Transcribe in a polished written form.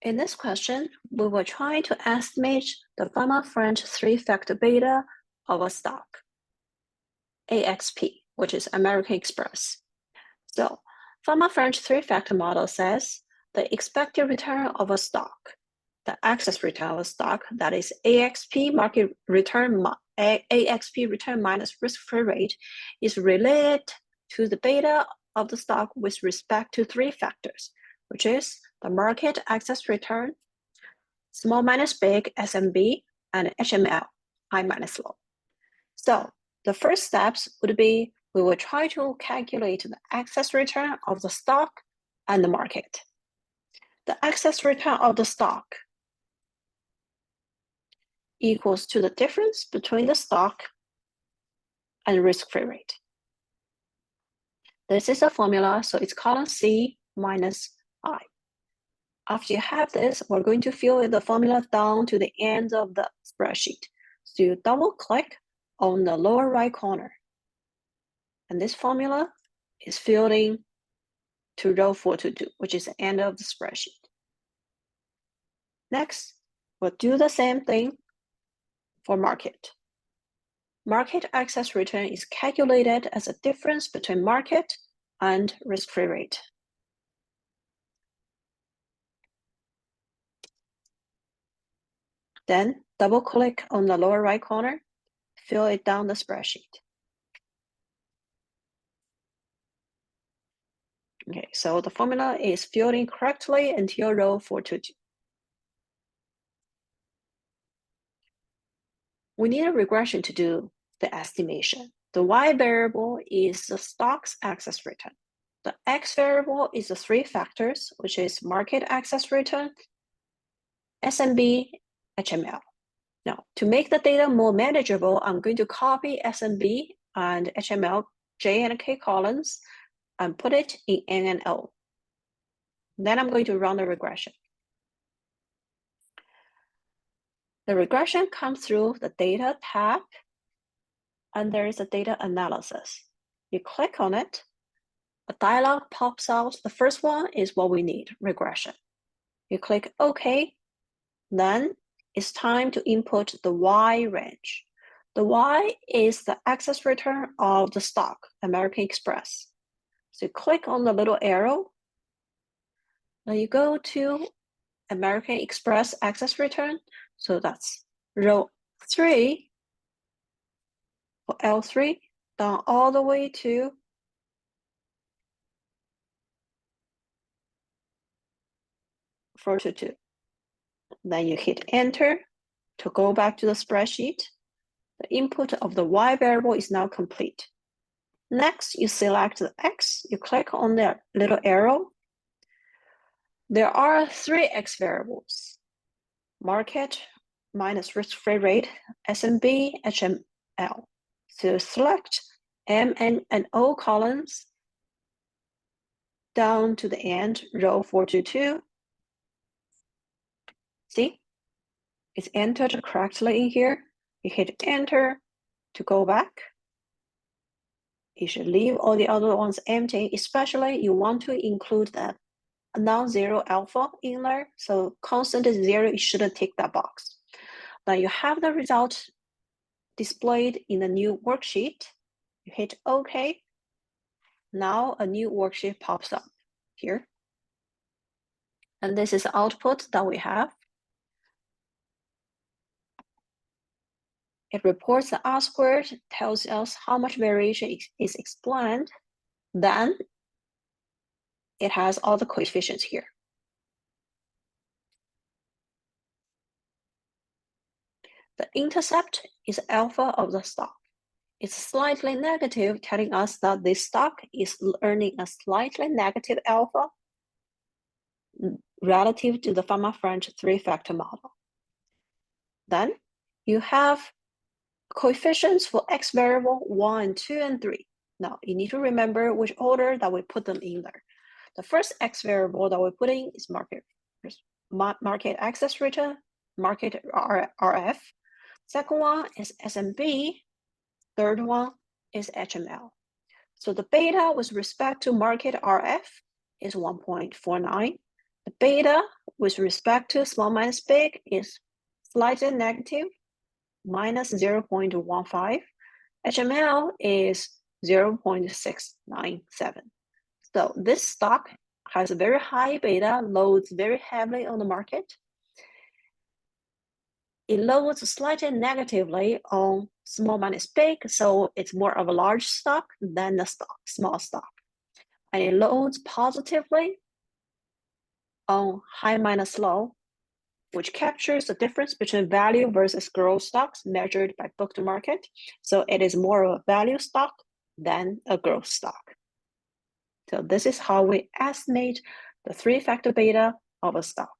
In this question, we will try to estimate the Fama-French three-factor beta of a stock, AXP, which is American Express. So, Fama-French three-factor model says the expected return of a stock, the excess return of a stock, that is AXP market return, AXP return minus risk-free rate, is related to the beta of the stock with respect to three factors, which is the market excess return, small minus big, SMB, and HML, high minus low. So the first steps would be we will try to calculate the excess return of the stock and the market. The excess return of the stock equals to the difference between the stock and risk-free rate. This is a formula, so it's column C minus I. After you have this, we're going to fill the formula down to the end of the spreadsheet. So you double click on the lower right corner. And this formula is filled in to row 422, which is the end of the spreadsheet. Next, we'll do the same thing for market. Market excess return is calculated as a difference between market and risk-free rate. Then double click on the lower right corner, fill it down the spreadsheet. Okay, so the formula is filled in correctly until row 422. We need a regression to do the estimation. The Y variable is the stock's excess return. The X variable is the three factors, which is market excess return, SMB, HML. Now, to make the data more manageable, I'm going to copy SMB and HML, J and K columns, and put it in N and O. Then I'm going to run the regression. The regression comes through the Data tab, and there is a Data Analysis. You click on it, a dialog pops out. The first one is what we need, regression. You click OK, then it's time to input the Y range. The Y is the excess return of the stock, American Express. So you click on the little arrow, then you go to American Express excess return. So that's row 3 for L3, down all the way to four to 2. Then you hit enter to go back to the spreadsheet. The input of the Y variable is now complete. Next, you select the X, you click on the little arrow. There are 3 X variables: market minus risk-free rate, SMB, HML. So select M, N, and O columns down to the end, row 422. See, it's entered correctly in here. You hit enter to go back. You should leave all the other ones empty, especially you want to include that non-zero alpha in there. So constant is 0, you shouldn't tick that box. Now you have the result displayed in the new worksheet. You hit OK. Now a new worksheet pops up here. And this is the output that we have. It reports the R squared, tells us how much variation is explained. Then it has all the coefficients here. The intercept is alpha of the stock. It's slightly negative, telling us that this stock is earning a slightly negative alpha relative to the Fama-French three-factor model. Then you have coefficients for X variable 1, 2, and 3. Now you need to remember which order that we put them in there. The first X variable that we put in is market excess return, market RF. Second one is SMB. Third one is HML. So the beta with respect to market RF is 1.49. The beta with respect to small minus big is slightly negative, minus 0.15. HML is 0.697. So this stock has a very high beta, loads very heavily on the market. It loads slightly negatively on small minus big, so it's more of a large stock than a small stock. And it loads positively on high minus low, which captures the difference between value versus growth stocks measured by book to market. So it is more of a value stock than a growth stock. So this is how we estimate the three-factor beta of a stock.